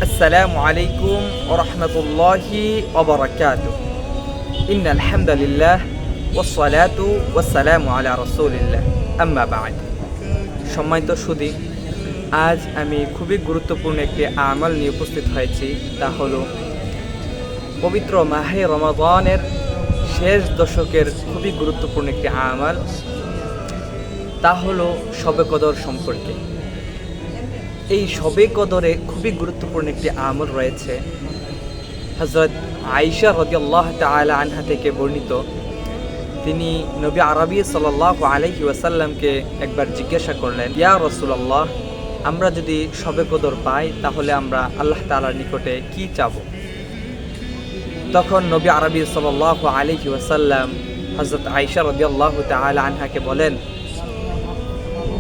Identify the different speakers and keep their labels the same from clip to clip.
Speaker 1: আসসালামু আলাইকুম ওয়া রাহমাতুল্লাহি ওয়া বারাকাতুহু। ইন্নাল হামদালিল্লাহ ওয়াস সালাতু ওয়াস সালামু আলা রাসূলিল্লাহ, আম্মা বা'দ। সম্মানিত সুধী, আজ আমি খুবই গুরুত্বপূর্ণ একটি আমল নিয়ে উপস্থিত হয়েছি। তা হলো পবিত্র মাহে রমাদানের শেষ দশকের খুবই গুরুত্বপূর্ণ একটি আমল। তা হলো শবে কদর সম্পর্কে। এই শবে কদরে খুবই গুরুত্বপূর্ণ একটি আমল রয়েছে। হযরত আয়েশা রাদিয়াল্লাহু তাআলা আনহা থেকে বর্ণিত, তিনি নবী আরবি সাল্লাল্লাহু আলাইহি ওয়াসাল্লামকে একবার জিজ্ঞাসা করলেন, ইয়া রাসূলুল্লাহ, আমরা যদি শবে কদর পাই তাহলে আমরা আল্লাহ তাআলার নিকটে কি চাবো? তখন নবী আরবি সাল্লাল্লাহু আলাইহি ওয়াসাল্লাম হযরত আয়েশা রাদিয়াল্লাহু তাআলা আনহাকে বলেন,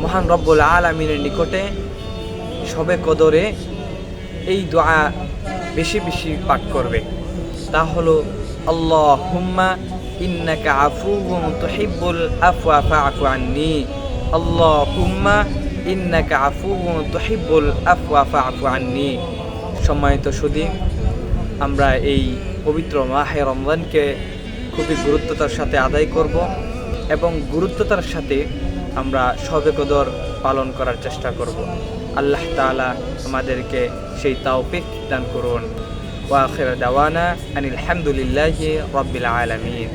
Speaker 1: মহান রব্বুল আলামিনের নিকটে শবে কদরে এই দোয়া বেশি বেশি পাঠ করবে। তা হলো, আল্লাহুম্মা ইন্নাকা আফুউন তুহিব্বুল আফওয়া ফা'ফু আন্নী, আল্লাহুম্মা ইন্নাকা আফুউন তুহিব্বুল আফওয়া ফা'ফু আন্নী। সম্মানিত সুধী, আমরা এই পবিত্র মাহে রমজানকে খুবই গুরুত্বতার সাথে আদায় করব এবং গুরুত্বতার সাথে আমরা শবে কদর পালন করার চেষ্টা করব। আল্লাহ তাআলা আমাদেরকে সেই তৌফিক দান করুন। ওয়া আখির দাওয়ানা আনিল হামদুলিল্লাহি রাব্বিল আলামিন।